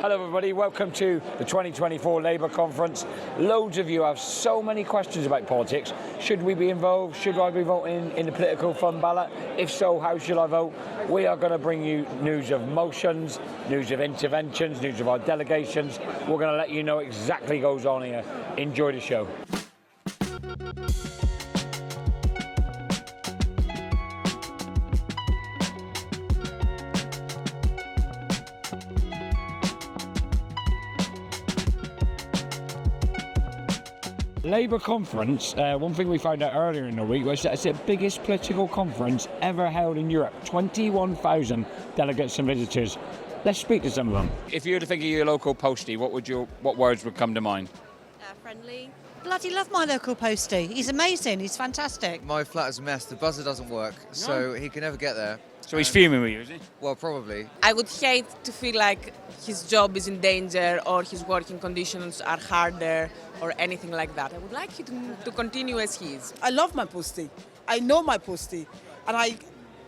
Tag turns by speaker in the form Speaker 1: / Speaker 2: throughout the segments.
Speaker 1: Hello everybody, welcome to the 2024 Labour Conference. Loads of you have so many questions about politics. Should we be involved? Should I be voting in the political fund ballot? If so, how should I vote? We are going to bring you news of motions, news of interventions, news of our delegations. We're going to let you know exactly what goes on here. Enjoy the show. Labour conference, one thing we found out earlier in the week was that it's the biggest political conference ever held in Europe. 21,000 delegates and visitors. Let's speak to some of them. If you were to think of your local postie, what words would come to mind?
Speaker 2: Friendly.
Speaker 3: Bloody love my local postie. He's amazing. He's fantastic.
Speaker 4: My flat is a mess. The buzzer doesn't work, so he can never get there.
Speaker 1: So he's fuming with you, is he?
Speaker 4: Well, probably.
Speaker 5: I would hate to feel like his job is in danger or his working conditions are harder or anything like that. I would like him to continue as he is.
Speaker 6: I love my postie. I know my postie. And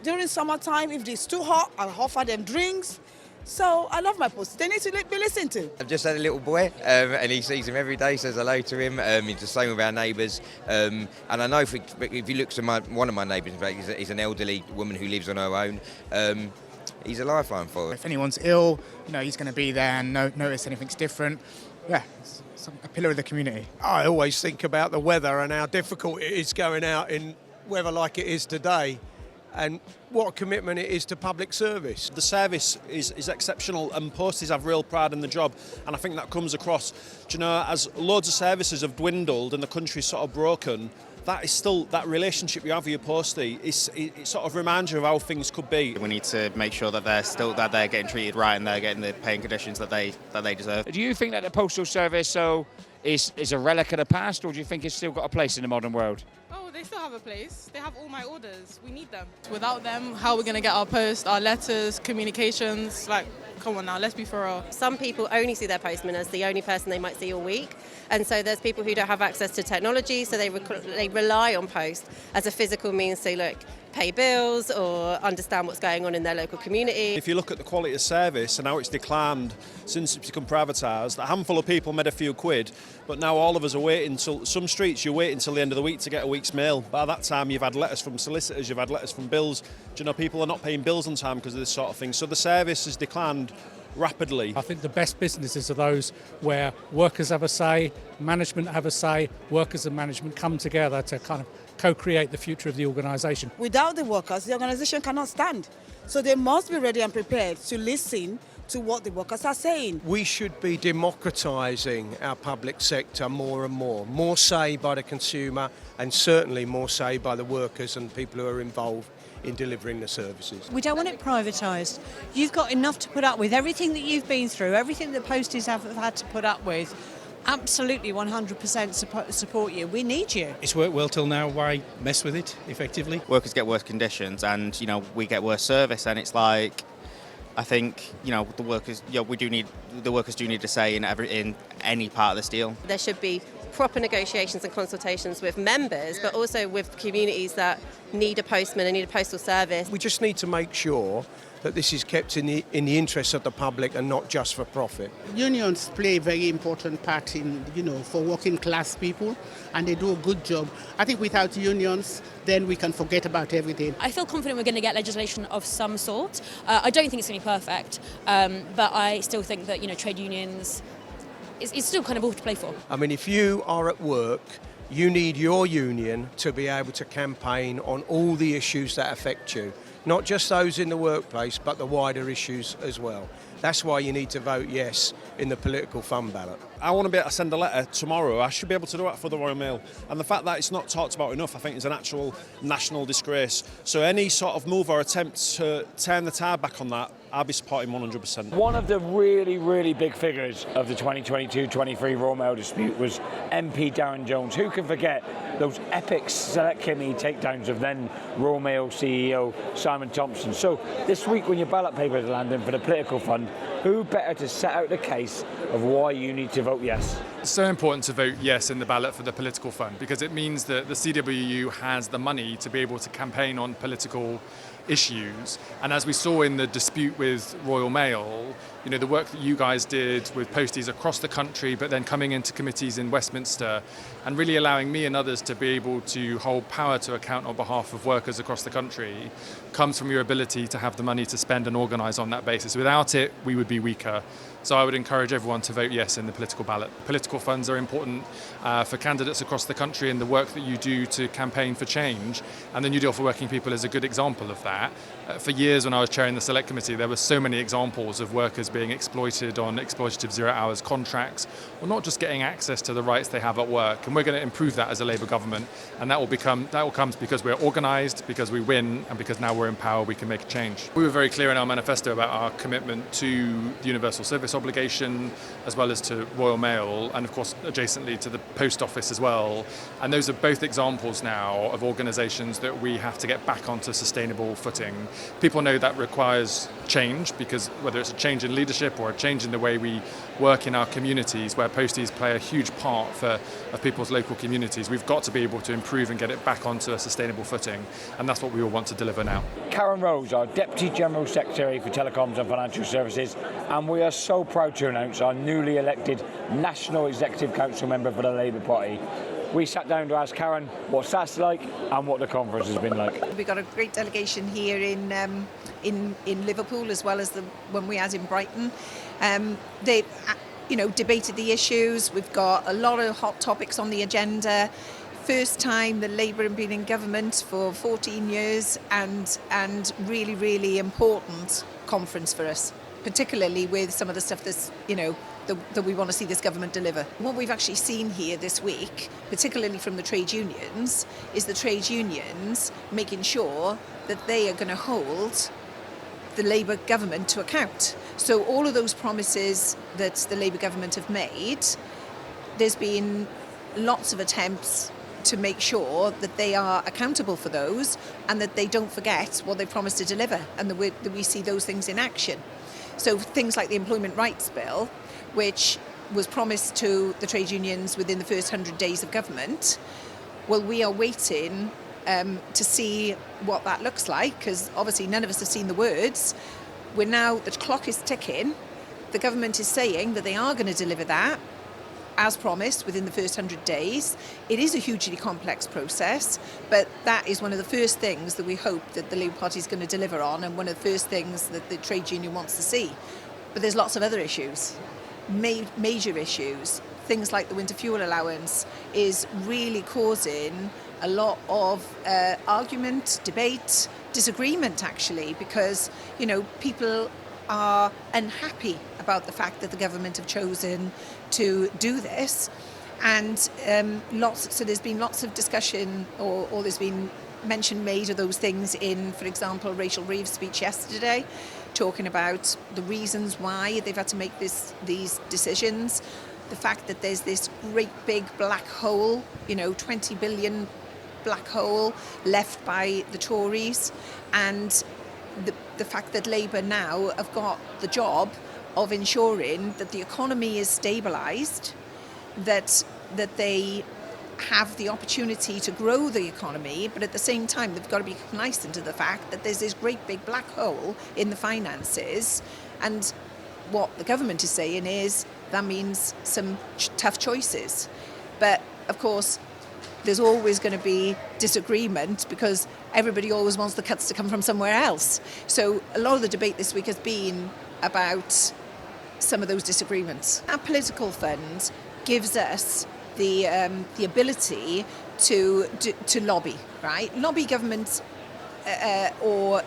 Speaker 6: during summertime, if it's too hot, I'll offer them drinks. So I love my postie. They need to be listened to.
Speaker 7: I've just had a little boy and he sees him every day, says hello to him. He's the same with our neighbours. And I know if you look to one of my neighbours, in fact, he's an elderly woman who lives on her own. He's a lifeline for her.
Speaker 8: If anyone's ill, he's going to be there and notice anything's different. Yeah, it's a pillar of the community.
Speaker 9: I always think about the weather and how difficult it is going out in weather like it is today, and what a commitment it is to public service.
Speaker 10: The service is exceptional and posties have real pride in the job, and I think that comes across. Do you know, as loads of services have dwindled and the country's sort of broken, that is still, that relationship you have with your postie, it sort of reminds you of how things could be.
Speaker 11: We need to make sure that they're getting treated right and they're getting the paying conditions that they deserve.
Speaker 1: Do you think that the postal service is a relic of the past, or do you think it's still got a place in the modern world?
Speaker 12: Oh, they still have a place. They have all my orders. We need them. Without them, how are we going to get our post, our letters, communications? Like, come on now, let's be for real.
Speaker 2: Some people only see their postman as the only person they might see all week. And so there's people who don't have access to technology, so they rely on post as a physical means to pay bills or understand what's going on in their local community.
Speaker 10: If you look at the quality of service and how it's declined since it's become privatised, a handful of people made a few quid, but now all of us are waiting until some streets you wait until the end of the week to get a week's mail. By that time you've had letters from solicitors, you've had letters from bills. Do you know, people are not paying bills on time because of this sort of thing. So the service has declined rapidly.
Speaker 13: I think the best businesses are those where workers have a say, management have a say, workers and management come together to kind of co-create the future of the organisation.
Speaker 6: Without the workers, the organisation cannot stand. So they must be ready and prepared to listen to what the workers are saying.
Speaker 9: We should be democratising our public sector more and more. More say by the consumer and certainly more say by the workers and people who are involved in delivering the services.
Speaker 3: We don't want it privatised. You've got enough to put up with. Everything that you've been through, everything that posties have had to put up with, absolutely 100% support you. We need you.
Speaker 14: It's worked well till now. Why mess with it, effectively?
Speaker 11: Workers get worse conditions and, we get worse service, and it's like, I think, the workers, the workers do need to say in any part of this deal.
Speaker 2: There should be proper negotiations and consultations with members, but also with communities that need a postman and need a postal service.
Speaker 9: We just need to make sure that this is kept in the interest of the public and not just for profit.
Speaker 15: Unions play a very important part in, for working class people, and they do a good job. I think without unions, then we can forget about everything.
Speaker 16: I feel confident we're going to get legislation of some sort. I don't think it's going to be perfect, but I still think that, trade unions, it's still kind of all to play for.
Speaker 9: I mean, if you are at work, you need your union to be able to campaign on all the issues that affect you. Not just those in the workplace, but the wider issues as well. That's why you need to vote yes in the political fund ballot.
Speaker 10: I want to be able to send a letter tomorrow. I should be able to do that for the Royal Mail. And the fact that it's not talked about enough, I think, is an actual national disgrace. So any sort of move or attempt to turn the tide back on that, I'll be supporting 100%.
Speaker 1: One of the really, really big figures of the 2022-23 Royal Mail dispute was MP Darren Jones. Who can forget those epic select committee takedowns of then Royal Mail CEO Simon Thompson? So this week when your ballot papers are landing for the political fund, who better to set out the case of why you need to vote yes?
Speaker 17: It's so important to vote yes in the ballot for the political fund because it means that the CWU has the money to be able to campaign on political issues. And as we saw in the dispute with Royal Mail, the work that you guys did with posties across the country, but then coming into committees in Westminster and really allowing me and others to be able to hold power to account on behalf of workers across the country comes from your ability to have the money to spend and organise on that basis. Without it, we would be weaker. So I would encourage everyone to vote yes in the political ballot. Political funds are important for candidates across the country, and the work that you do to campaign for change. And the New Deal for Working People is a good example of that. For years when I was chairing the Select Committee, there were so many examples of workers being exploited on exploitative 0 hours contracts, or not just getting access to the rights they have at work. And we're going to improve that as a Labour government. And that will come because we're organised, because we win, and because now we're in power, we can make a change. We were very clear in our manifesto about our commitment to the universal service obligation, as well as to Royal Mail, and of course adjacently to the Post Office as well. And those are both examples now of organisations that we have to get back onto sustainable footing. People know that requires change, because whether it's a change in leadership or a change in the way we work in our communities, where posties play a huge part of people's local communities, we've got to be able to improve and get it back onto a sustainable footing, and that's what we all want to deliver now.
Speaker 1: Karen Rose, our Deputy General Secretary for Telecoms and Financial Services, and we are so proud to announce our newly elected National Executive Council member for the Labour Party. We sat down to ask Karen what's that's like and what the conference has been like.
Speaker 18: We've got a great delegation here in Liverpool, as well as the one we had in Brighton. They debated the issues. We've got a lot of hot topics on the agenda. First time that Labour have been in government for 14 years, and really, really important conference for us, particularly with some of the stuff that's, that we want to see this government deliver. What we've actually seen here this week, particularly from the trade unions, is the trade unions making sure that they are going to hold the Labour government to account. So all of those promises that the Labour government have made, there's been lots of attempts to make sure that they are accountable for those, and that they don't forget what they promised to deliver, and that we see those things in action. So things like the Employment Rights Bill, which was promised to the trade unions within the first 100 days of government, well, we are waiting to see what that looks like, because obviously none of us have seen the words. The clock is ticking. The government is saying that they are going to deliver that, as promised, within the first 100 days. It is a hugely complex process, but that is one of the first things that we hope that the Labour Party is going to deliver on, and one of the first things that the trade union wants to see. But there's lots of other issues, major issues. Things like the winter fuel allowance is really causing a lot of argument, debate, disagreement actually, because people are unhappy about the fact that the government have chosen to do this, and so there's been lots of discussion, or there's been mention made of those things in, for example, Rachel Reeves' speech yesterday, talking about the reasons why they've had to make these decisions. The fact that there's this great big black hole, 20 billion black hole left by the Tories, and the fact that Labour now have got the job of ensuring that the economy is stabilised, that they have the opportunity to grow the economy, but at the same time they've got to be cognizant of the fact that there's this great big black hole in the finances. And what the government is saying is that means some tough choices. But of course there's always going to be disagreement, because everybody always wants the cuts to come from somewhere else. So a lot of the debate this week has been about some of those disagreements. Our political fund gives us the ability to lobby, right? Lobby government, or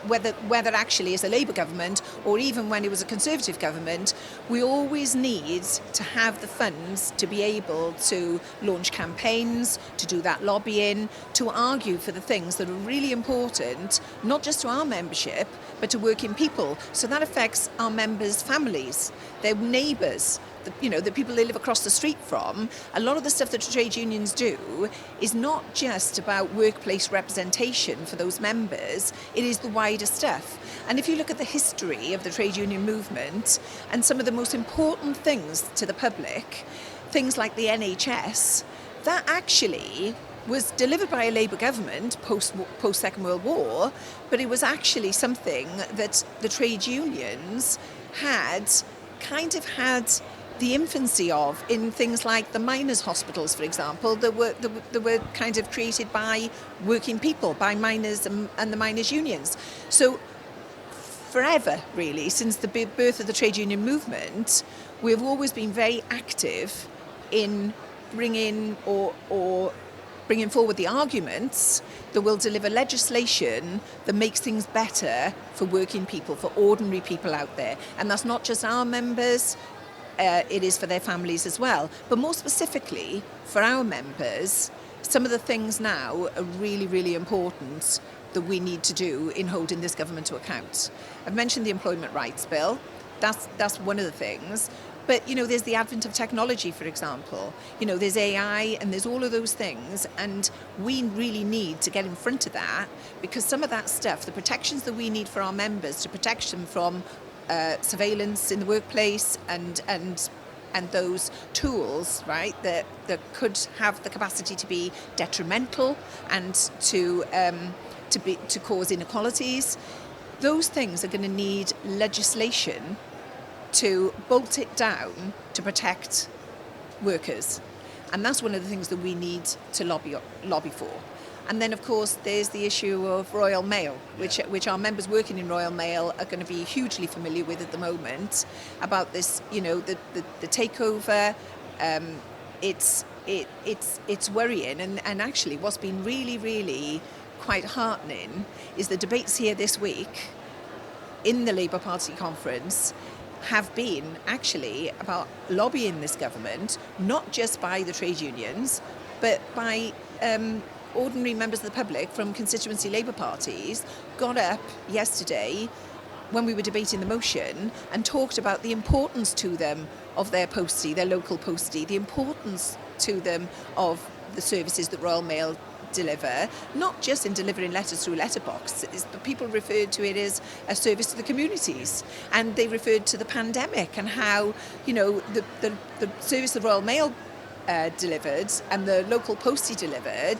Speaker 18: whether actually it's a Labour government or even when it was a Conservative government, we always need to have the funds to be able to launch campaigns, to do that lobbying, to argue for the things that are really important, not just to our membership, but to working people. So that affects our members' families, their neighbours, the people they live across the street from. A lot of the stuff that trade unions do is not just about workplace representation for those members, it is the wider stuff. And if you look at the history of the trade union movement and some of the most important things to the public, things like the NHS, that actually was delivered by a Labour government post Second World War, but it was actually something that the trade unions had the infancy of in things like the miners' hospitals, for example, that were kind of created by working people, by miners and the miners' unions. So forever, really, since the birth of the trade union movement, we've always been very active in bringing forward the arguments that will deliver legislation that makes things better for working people, for ordinary people out there. And that's not just our members, it is for their families as well. But more specifically, for our members, some of the things now are really, really important that we need to do in holding this government to account. I've mentioned the Employment Rights Bill. That's one of the things. But, there's the advent of technology, for example. There's AI and there's all of those things. And we really need to get in front of that, because some of that stuff, the protections that we need for our members to protect them from surveillance in the workplace and those tools, right, that could have the capacity to be detrimental and to cause inequalities, those things are going to need legislation to bolt it down to protect workers. And that's one of the things that we need to lobby for. And then, of course, there's the issue of Royal Mail, which our members working in Royal Mail are going to be hugely familiar with at the moment, about this, the takeover. It's worrying. And actually, what's been really, really quite heartening is the debates here this week in the Labour Party conference have been actually about lobbying this government, not just by the trade unions, but by ordinary members of the public from constituency Labour parties got up yesterday when we were debating the motion and talked about the importance to them of their postie, their local postie, the importance to them of the services that Royal Mail deliver, not just in delivering letters through letterbox, but people referred to it as a service to the communities, and they referred to the pandemic and how the service the Royal Mail delivered and the local postie delivered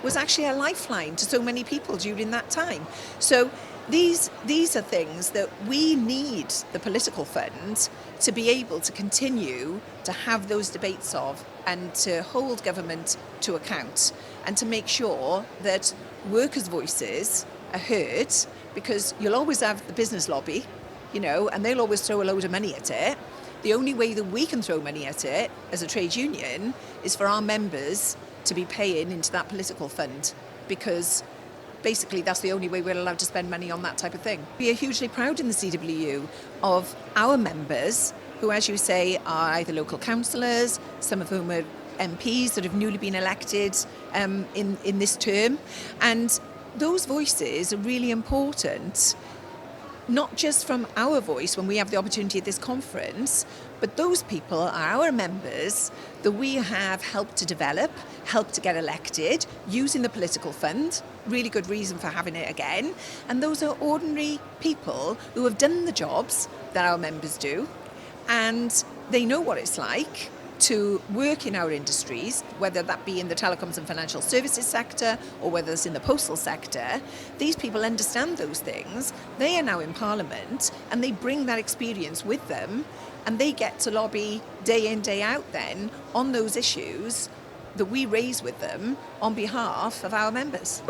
Speaker 18: was actually a lifeline to so many people during that time. So these are things that we need the political fund to be able to continue to have those debates of, and to hold government to account, and to make sure that workers' voices are heard, because you'll always have the business lobby, and they'll always throw a load of money at it. The only way that we can throw money at it as a trade union is for our members to be paying into that political fund, because basically that's the only way we're allowed to spend money on that type of thing. We are hugely proud in the CWU of our members, who, as you say, are either local councillors, some of whom are MPs that have newly been elected in this term. And those voices are really important, not just from our voice when we have the opportunity at this conference, but those people are our members that we have helped to develop, helped to get elected, using the political fund, really good reason for having it again. And those are ordinary people who have done the jobs that our members do, and they know what it's like to work in our industries, whether that be in the telecoms and financial services sector or whether it's in the postal sector. These people understand those things. They are now in Parliament and they bring that experience with them, and they get to lobby day in, day out then on those issues that we raise with them on behalf of our members.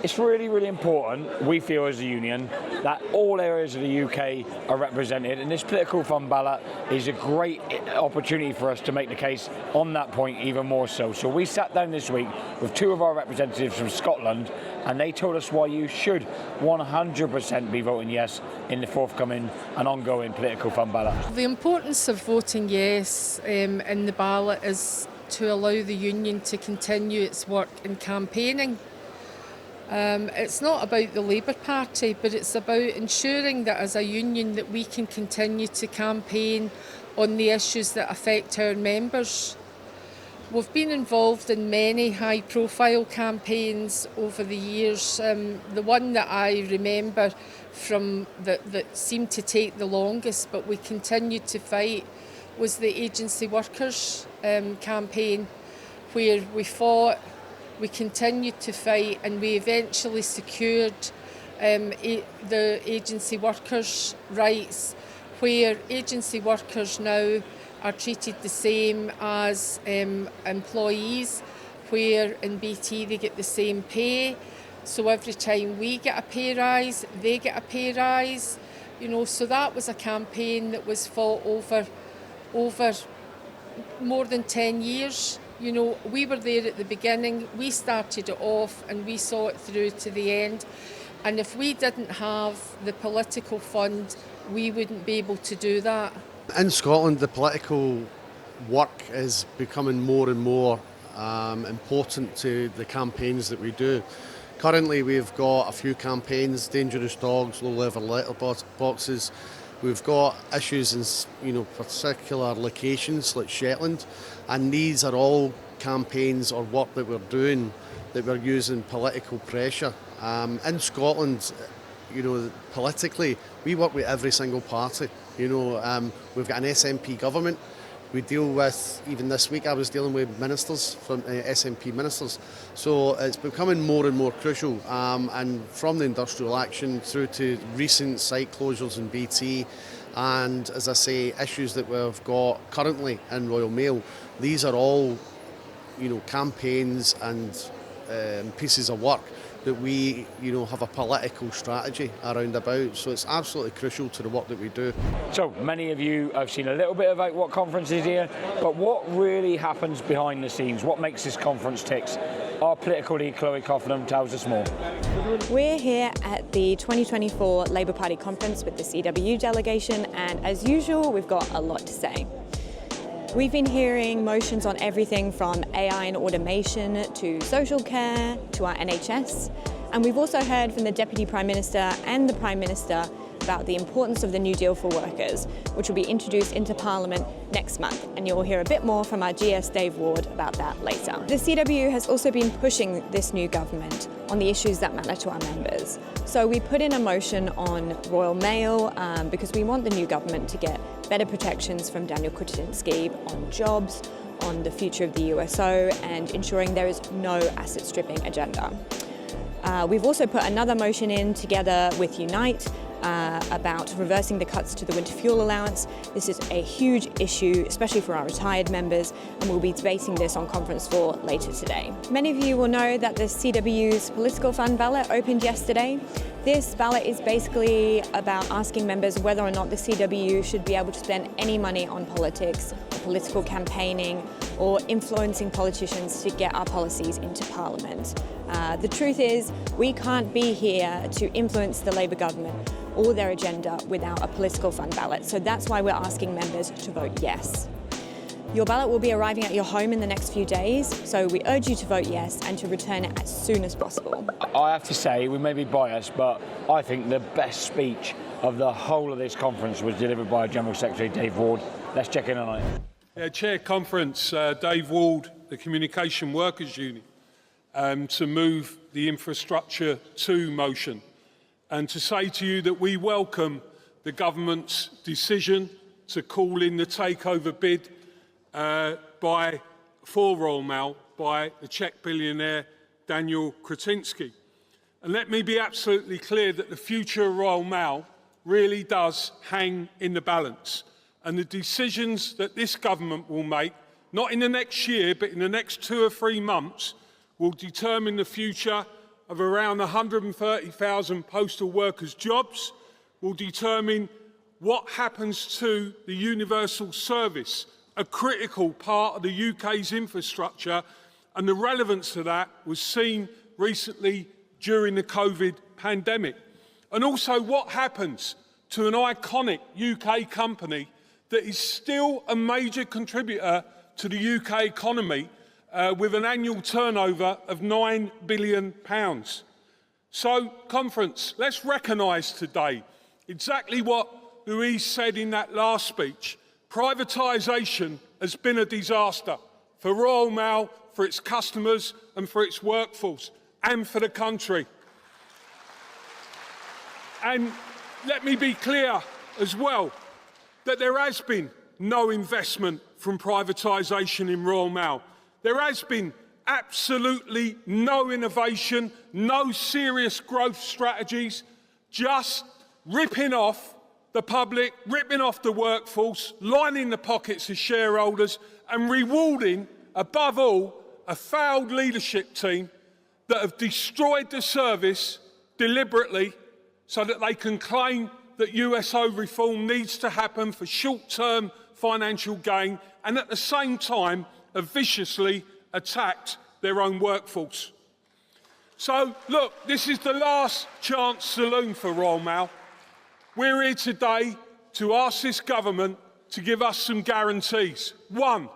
Speaker 1: It's really, really important, we feel as a union, that all areas of the UK are represented, and this political fund ballot is a great opportunity for us to make the case on that point even more so. So we sat down this week with two of our representatives from Scotland, and they told us why you should 100% be voting yes in the forthcoming and ongoing political fund ballot.
Speaker 19: The importance of voting yes in the ballot is to allow the union to continue its work in campaigning. It's not about the Labour Party, but it's about ensuring that as a union that we can continue to campaign on the issues that affect our members. We've been involved in many high-profile campaigns over the years. The one that I remember from that seemed to take the longest, but we continued to fight, was the agency workers campaign, where we fought, we continued to fight, and we eventually secured the agency workers' rights, where agency workers now are treated the same as employees, where in BT they get the same pay. So every time we get a pay rise, they get a pay rise. So that was a campaign that was fought over more than 10 years. We were there at the beginning, we started it off and we saw it through to the end. And if we didn't have the political fund, we wouldn't be able to do that.
Speaker 20: In Scotland, the political work is becoming more and more important to the campaigns that we do. Currently, we've got a few campaigns: dangerous dogs, low-level letterboxes. We've got issues in particular locations like Shetland, and these are all campaigns or work that we're doing that we're using political pressure. In Scotland, politically, we work with every single party. We've got an SNP government. We deal with, even this week I was dealing with ministers, from SNP ministers. So it's becoming more and more crucial. And from the industrial action through to recent site closures in BT, and as I say, issues that we've got currently in Royal Mail, these are all, campaigns and pieces of work that we, have a political strategy around about. So it's absolutely crucial to the work that we do.
Speaker 1: So many of you have seen a little bit about what conference is here, but what really happens behind the scenes? What makes this conference tick? Our political lead, Chloe Coffinham, tells us more.
Speaker 21: We're here at the 2024 Labour Party conference with the CWU delegation, and as usual, we've got a lot to say. We've been hearing motions on everything from AI and automation to social care to our NHS. And we've also heard from the Deputy Prime Minister and the Prime Minister about the importance of the New Deal for workers, which will be introduced into Parliament next month. And you'll hear a bit more from our GS Dave Ward about that later. The CWU has also been pushing this new government on the issues that matter to our members. So we put in a motion on Royal Mail because we want the new government to get better protections from Daniel Kretinsky on jobs, on the future of the USO, and ensuring there is no asset stripping agenda. We've also put another motion in together with Unite about reversing the cuts to the winter fuel allowance. This is a huge issue, especially for our retired members, and we'll be debating this on conference floor later today. Many of you will know that the CWU's Political Fund Ballot opened yesterday. This ballot is basically about asking members whether or not the CWU should be able to spend any money on politics, or political campaigning, or influencing politicians to get our policies into Parliament. The truth is, we can't be here to influence the Labour government or their agenda without a political fund ballot. So that's why we're asking members to vote yes. Your ballot will be arriving at your home in the next few days, so we urge you to vote yes and to return it as soon as possible.
Speaker 1: I have to say, we may be biased, but I think the best speech of the whole of this conference was delivered by General Secretary Dave Ward. Let's check in on it.
Speaker 22: Chair Conference, Dave Ward, the Communication Workers Union, to move the Infrastructure 2 motion and to say to you that we welcome the government's decision to call in the takeover bid for Royal Mail by the Czech billionaire Daniel Kretinsky. And let me be absolutely clear that the future of Royal Mail really does hang in the balance. And the decisions that this government will make, not in the next year, but in the next 2 or 3 months, will determine the future of around 130,000 postal workers' jobs, will determine what happens to the universal service, a critical part of the UK's infrastructure, and the relevance of that was seen recently during the COVID pandemic. And also what happens to an iconic UK company that is still a major contributor to the UK economy with an annual turnover of £9 billion. So, conference, let's recognise today exactly what Louise said in that last speech. Privatisation has been a disaster for Royal Mail, for its customers and for its workforce and for the country. And let me be clear as well that there has been no investment from privatisation in Royal Mail. There has been absolutely no innovation, no serious growth strategies, just ripping off the public, ripping off the workforce, lining the pockets of shareholders and rewarding, above all, a failed leadership team that have destroyed the service deliberately so that they can claim that USO reform needs to happen for short-term financial gain, and at the same time have viciously attacked their own workforce. So, look, this is the last chance saloon for Royal Mail. We're here today to ask this government to give us some guarantees. One,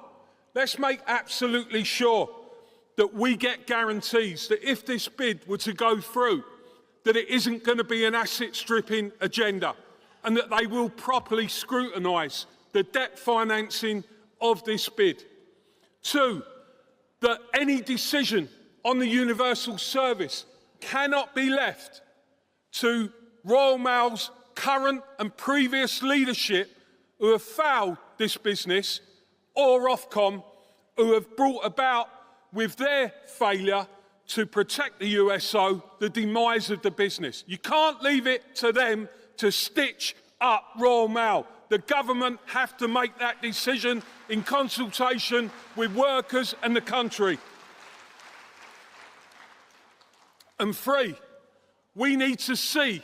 Speaker 22: let's make absolutely sure that we get guarantees that if this bid were to go through, that it isn't going to be an asset-stripping agenda and that they will properly scrutinise the debt financing of this bid. Two, that any decision on the universal service cannot be left to Royal Mail's current and previous leadership who have failed this business, or Ofcom, who have brought about with their failure to protect the USO the demise of the business. You can't leave it to them to stitch up Royal Mail. The government have to make that decision in consultation with workers and the country. And three, we need to see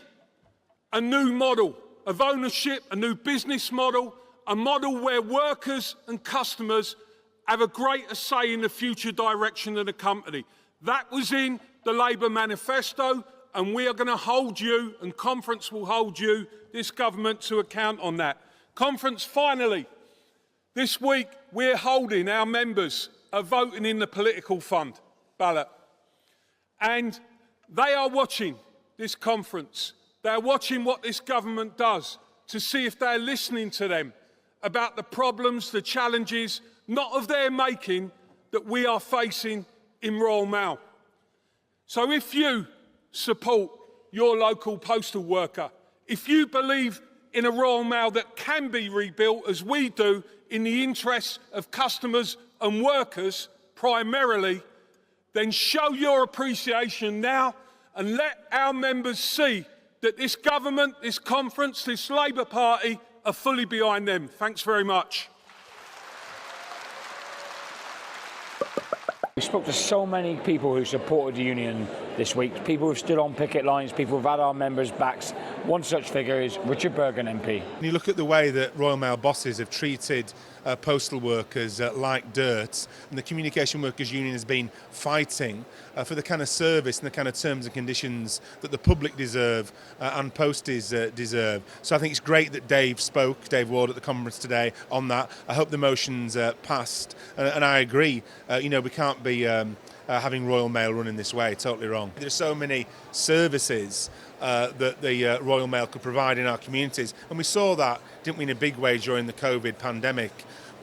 Speaker 22: a new model of ownership, a new business model, a model where workers and customers have a greater say in the future direction of the company. That was in the Labour manifesto, and we are going to hold you, and Conference will hold you, this government, to account on that. Conference, finally, this week we're holding our members are voting in the political fund ballot. And they are watching this conference. They're watching what this government does to see if they're listening to them about the problems, the challenges, not of their making, that we are facing in Royal Mail. So if you support your local postal worker, if you believe in a Royal Mail that can be rebuilt as we do in the interests of customers and workers primarily, then show your appreciation now and let our members see that this government, this conference, this Labour Party are fully behind them. Thanks very much.
Speaker 1: We spoke to so many people who supported the union this week, people who've stood on picket lines, people who've had our members' backs. One such figure is Richard Bergen MP.
Speaker 4: When you look at the way that Royal Mail bosses have treated postal workers like dirt, and the Communication Workers Union has been fighting for the kind of service and the kind of terms and conditions that the public deserve and posties deserve. So I think it's great that Dave Ward at the conference today on that. I hope the motion's passed, and I agree, we can't be having Royal Mail running this way, totally wrong. There's so many services that the Royal Mail could provide in our communities, and we saw that, didn't we, in a big way during the COVID pandemic.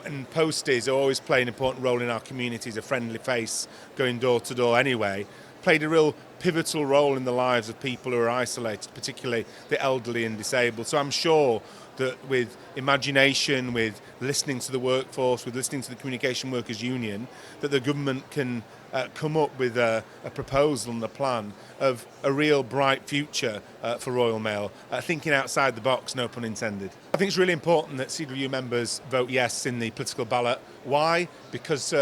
Speaker 4: And posties are always play an important role in our communities, a friendly face going door to door anyway, played a real pivotal role in the lives of people who are isolated, particularly the elderly and disabled. So I'm sure that with imagination, with listening to the workforce, with listening to the Communication Workers Union, that the government can come up with a proposal and a plan of a real bright future for Royal Mail, thinking outside the box, no pun intended. I think it's really important that CWU members vote yes in the political ballot. Why? Because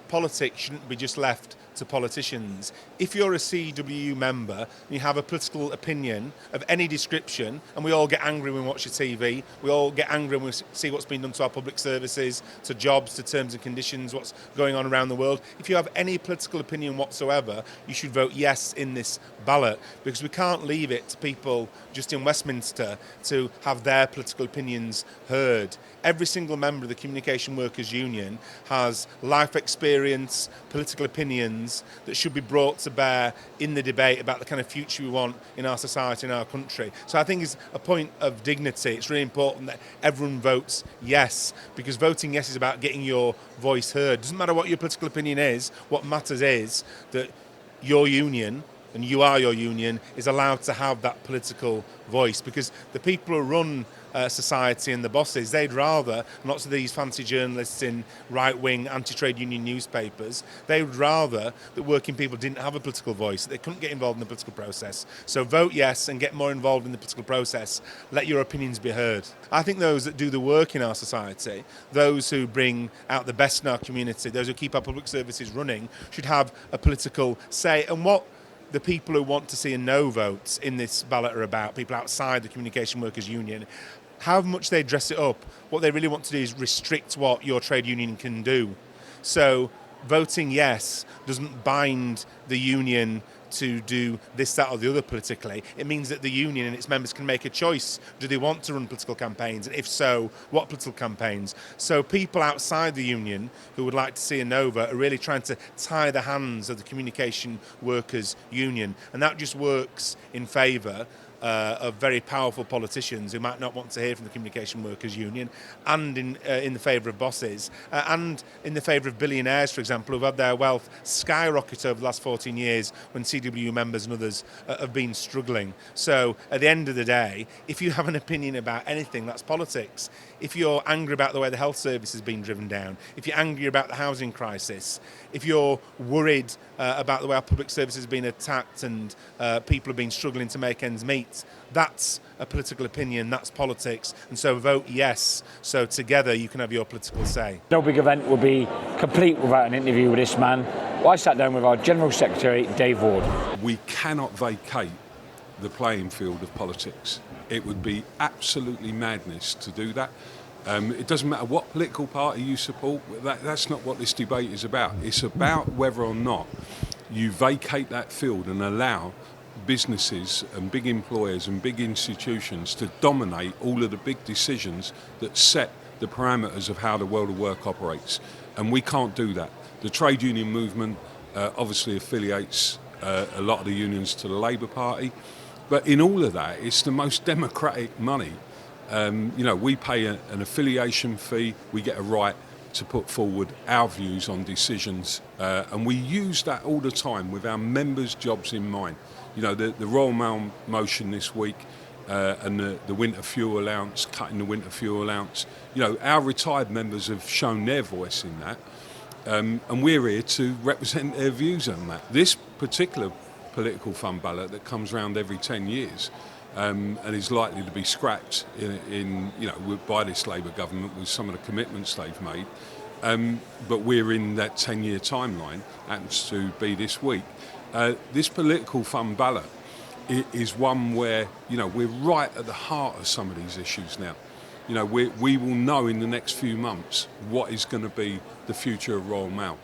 Speaker 4: politics shouldn't be just left to politicians. If you're a CWU member and you have a political opinion of any description, and we all get angry when we watch the TV, we all get angry when we see what's been done to our public services, to jobs, to terms and conditions, what's going on around the world. If you have any political opinion whatsoever, you should vote yes in this ballot, because we can't leave it to people just in Westminster to have their political opinions heard. Every single member of the Communication Workers Union has life experience, political opinions that should be brought to bear in the debate about the kind of future we want in our society, in our country. So I think it's a point of dignity. It's really important that everyone votes yes, because voting yes is about getting your voice heard. It doesn't matter what your political opinion is, what matters is that your union, and you are your union, is allowed to have that political voice, because the people who run society and the bosses. They'd rather, lots of these fancy journalists in right-wing anti-trade union newspapers, they would rather that working people didn't have a political voice, that they couldn't get involved in the political process. So vote yes and get more involved in the political process. Let your opinions be heard. I think those that do the work in our society, those who bring out the best in our community, those who keep our public services running, should have a political say. And what the people who want to see a no vote in this ballot are about, people outside the Communication Workers Union, how much they dress it up, what they really want to do is restrict what your trade union can do. So voting yes doesn't bind the union to do this, that or the other politically. It means that the union and its members can make a choice. Do they want to run political campaigns? And if so, what political campaigns? So people outside the union who would like to see a no vote are really trying to tie the hands of the Communication Workers Union. And that just works in favour of very powerful politicians who might not want to hear from the Communication Workers Union, and in the favour of bosses, and in the favour of billionaires, for example, who've had their wealth skyrocket over the last 14 years when CWU members and others have been struggling. So at the end of the day, if you have an opinion about anything, that's politics. If you're angry about the way the health service has been driven down, if you're angry about the housing crisis, if you're worried about the way our public service has been attacked and people have been struggling to make ends meet, that's a political opinion, that's politics, and so vote yes, so together you can have your political say.
Speaker 1: No big event would be complete without an interview with this man. Well, I sat down with our General Secretary, Dave Ward.
Speaker 5: We cannot vacate the playing field of politics. It would be absolutely madness to do that. It doesn't matter what political party you support, that's not what this debate is about. It's about whether or not you vacate that field and allow businesses and big employers and big institutions to dominate all of the big decisions that set the parameters of how the world of work operates. And we can't do that. The trade union movement obviously affiliates a lot of the unions to the Labour Party, but in all of that, it's the most democratic money. We pay an affiliation fee, we get a right to put forward our views on decisions, and we use that all the time with our members' jobs in mind. The Royal Mail motion this week and the winter fuel allowance, cutting the winter fuel allowance, our retired members have shown their voice in that, and we're here to represent their views on that. This particular political fund ballot that comes around every 10 years and is likely to be scrapped by this Labour government with some of the commitments they've made, but we're in that 10-year timeline, happens to be this week. This political fund ballot is one where we're right at the heart of some of these issues now. We will know in the next few months what is going to be the future of Royal Mail.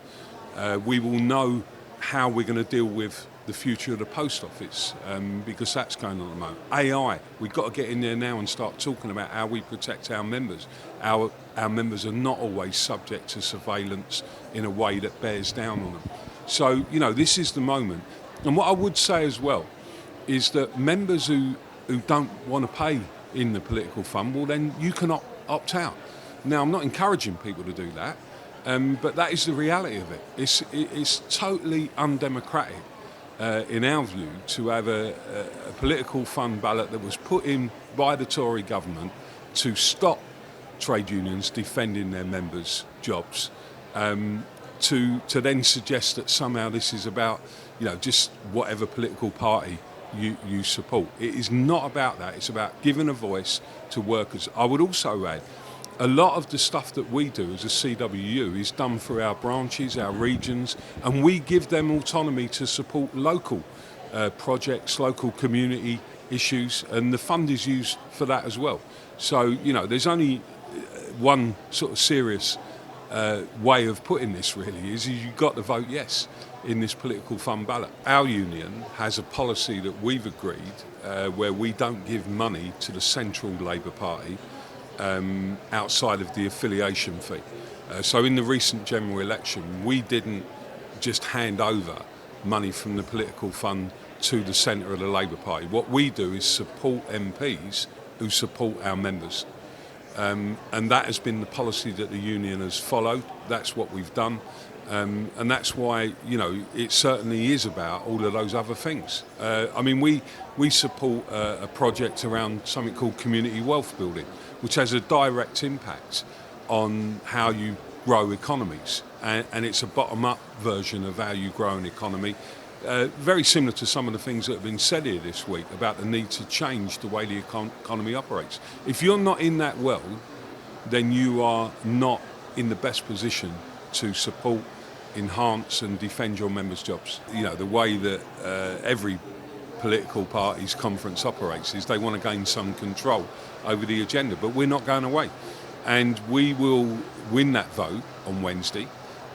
Speaker 5: We will know how we're going to deal with the future of the post office, because that's going on at the moment. AI, we've got to get in there now and start talking about how we protect our members. Our members are not always subject to surveillance in a way that bears down on them. So, this is the moment. And what I would say as well is that members who don't want to pay in the political fund, well, then you can opt out. Now, I'm not encouraging people to do that, but that is the reality of it. It's totally undemocratic, in our view, to have a political fund ballot that was put in by the Tory government to stop trade unions defending their members' jobs, to then suggest that somehow this is about, just whatever political party you support. It is not about that. It's about giving a voice to workers. I would also add, a lot of the stuff that we do as a CWU is done through our branches, our regions, and we give them autonomy to support local projects, local community issues, and the fund is used for that as well. So, there's only one sort of serious way of putting this really is you've got to vote yes in this political fund ballot. Our union has a policy that we've agreed where we don't give money to the central Labour Party outside of the affiliation fee. So in the recent general election, we didn't just hand over money from the political fund to the centre of the Labour Party. What we do is support MPs who support our members. And that has been the policy that the union has followed. That's what we've done. And that's why, it certainly is about all of those other things. We support a project around something called community wealth building, which has a direct impact on how you grow economies. And it's a bottom-up version of how you grow an economy. Very similar to some of the things that have been said here this week about the need to change the way the economy operates. If you're not in that world, then you are not in the best position to support, enhance and defend your members' jobs. The way that every political party's conference operates is they want to gain some control over the agenda, but we're not going away. And we will win that vote on Wednesday.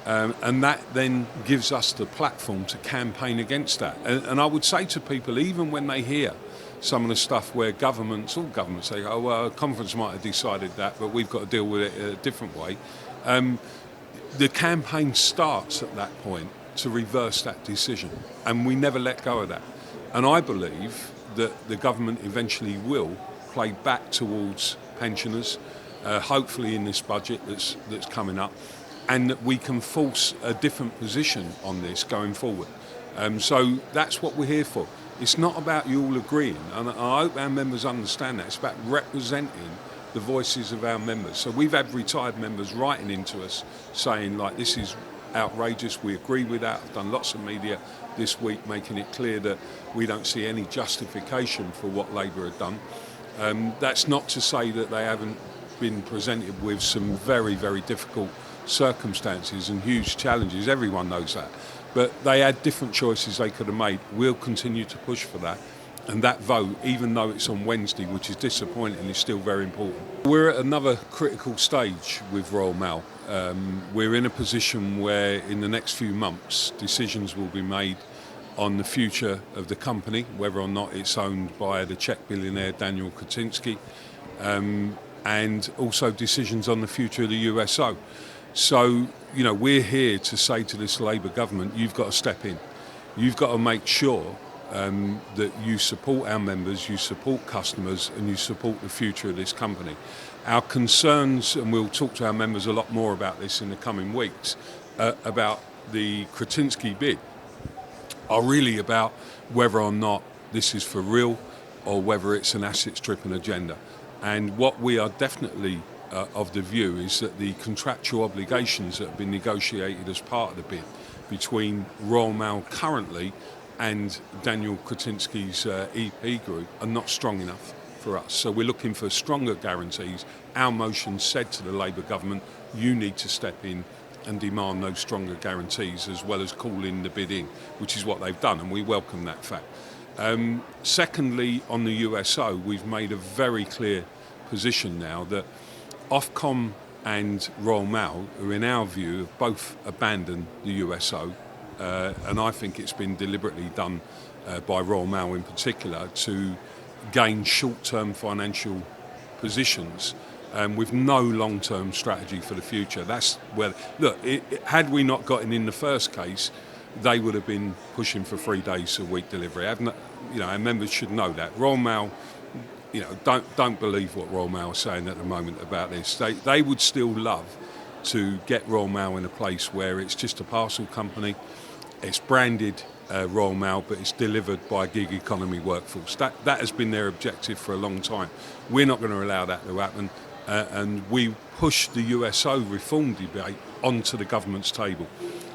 Speaker 5: And that then gives us the platform to campaign against that. And I would say to people, even when they hear some of the stuff where all governments say, oh, well, a conference might have decided that, but we've got to deal with it a different way. The campaign starts at that point to reverse that decision. And we never let go of that. And I believe that the government eventually will play back towards pensioners, hopefully in this budget that's coming up, and that we can force a different position on this going forward. So that's what we're here for. It's not about you all agreeing, and I hope our members understand that. It's about representing the voices of our members. So we've had retired members writing into us saying, like, this is outrageous, we agree with that. I've done lots of media this week making it clear that we don't see any justification for what Labour have done. That's not to say that they haven't been presented with some very, very difficult circumstances and huge challenges. Everyone knows that. But they had different choices they could have made. We'll continue to push for that. And that vote, even though it's on Wednesday, which is disappointing, is still very important. We're at another critical stage with Royal Mail. We're in a position where in the next few months decisions will be made on the future of the company, whether or not it's owned by the Czech billionaire Daniel Kretinsky, and also decisions on the future of the USO. So, we're here to say to this Labour government, you've got to step in. You've got to make sure that you support our members, you support customers, and you support the future of this company. Our concerns, and we'll talk to our members a lot more about this in the coming weeks, about the Kretinsky bid, are really about whether or not this is for real or whether it's an asset-stripping agenda. And what we are definitely of the view is that the contractual obligations that have been negotiated as part of the bid between Royal Mail currently and Daniel Kretinsky's EP group are not strong enough for us. So we're looking for stronger guarantees. Our motion said to the Labour government, you need to step in and demand those stronger guarantees as well as call in the bid in, which is what they've done, and we welcome that fact. Secondly, on the USO, we've made a very clear position now that Ofcom and Royal Mail, who in our view have both abandoned the USO, and I think it's been deliberately done by Royal Mail in particular to gain short-term financial positions with no long-term strategy for the future. That's where, look, had we not gotten in the first case, they would have been pushing for 3 days a week delivery. Our members should know that. Royal Mail, don't believe what Royal Mail are saying at the moment about this. They would still love to get Royal Mail in a place where it's just a parcel company, it's branded Royal Mail, but it's delivered by a gig economy workforce. That has been their objective for a long time. We're not going to allow that to happen, and we push the USO reform debate onto the government's table.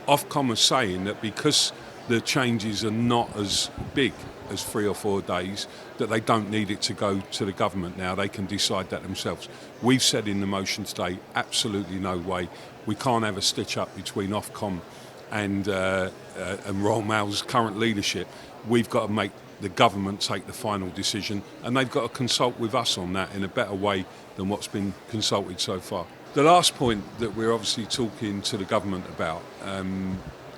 Speaker 5: Ofcom are saying that because the changes are not as big as 3 or 4 days, that they don't need it to go to the government now. They can decide that themselves. We've said in the motion today, absolutely no way. We can't have a stitch up between Ofcom and Royal Mail's current leadership. We've got to make the government take the final decision, and they've got to consult with us on that in a better way than what's been consulted so far. The last point that we're obviously talking to the government about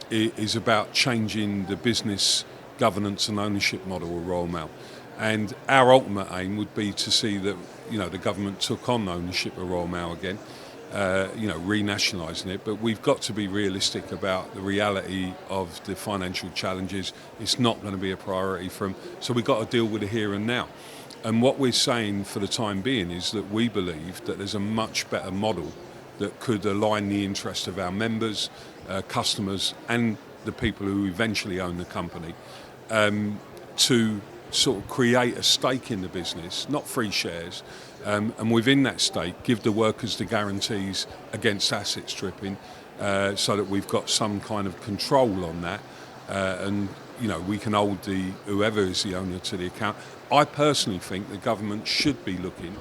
Speaker 5: is about changing the business governance and ownership model of Royal Mail. And our ultimate aim would be to see that the government took on ownership of Royal Mail again, renationalising it. But we've got to be realistic about the reality of the financial challenges. It's not going to be a priority for them. So we've got to deal with the here and now. And what we're saying for the time being is that we believe that there's a much better model that could align the interests of our members, customers and the people who eventually own the company to sort of create a stake in the business, not free shares, and within that stake give the workers the guarantees against asset stripping so that we've got some kind of control on that and we can hold whoever is the owner to the account. I personally think the government should be looking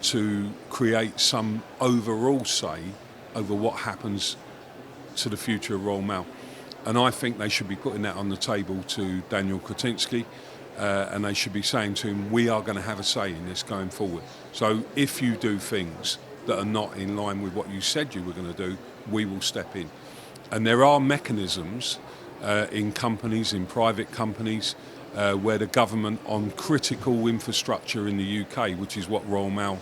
Speaker 5: to create some overall say over what happens to the future of Royal Mail. And I think they should be putting that on the table to Daniel Kretinsky and they should be saying to him, we are going to have a say in this going forward. So if you do things that are not in line with what you said you were going to do, we will step in. And there are mechanisms in companies, in private companies, where the government on critical infrastructure in the UK, which is what Royal Mail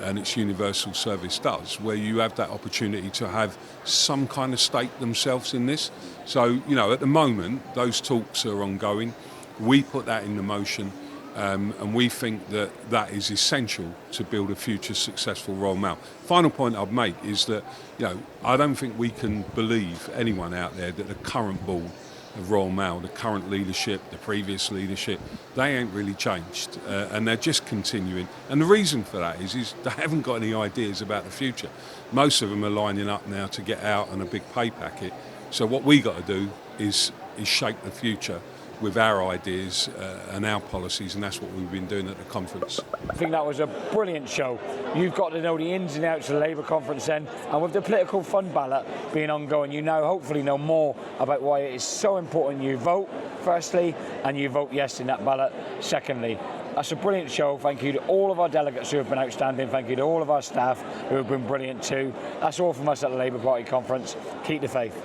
Speaker 5: and its universal service does, where you have that opportunity to have some kind of stake themselves in this. So, at the moment, those talks are ongoing. We put that into motion, and we think that that is essential to build a future successful Royal Mail. Final point I'd make is that, I don't think we can believe anyone out there that the current board of Royal Mail, the current leadership, the previous leadership, they ain't really changed and they're just continuing. And the reason for that is they haven't got any ideas about the future. Most of them are lining up now to get out on a big pay packet. So what we got to do is shape the future with our ideas and our policies, and that's what we've been doing at the conference.
Speaker 1: I think that was a brilliant show. You've got to know the ins and outs of the Labour conference then, and with the political fund ballot being ongoing, you now hopefully know more about why it is so important you vote, firstly, and you vote yes in that ballot, secondly. That's a brilliant show. Thank you to all of our delegates who have been outstanding. Thank you to all of our staff who have been brilliant too. That's all from us at the Labour Party conference. Keep the faith.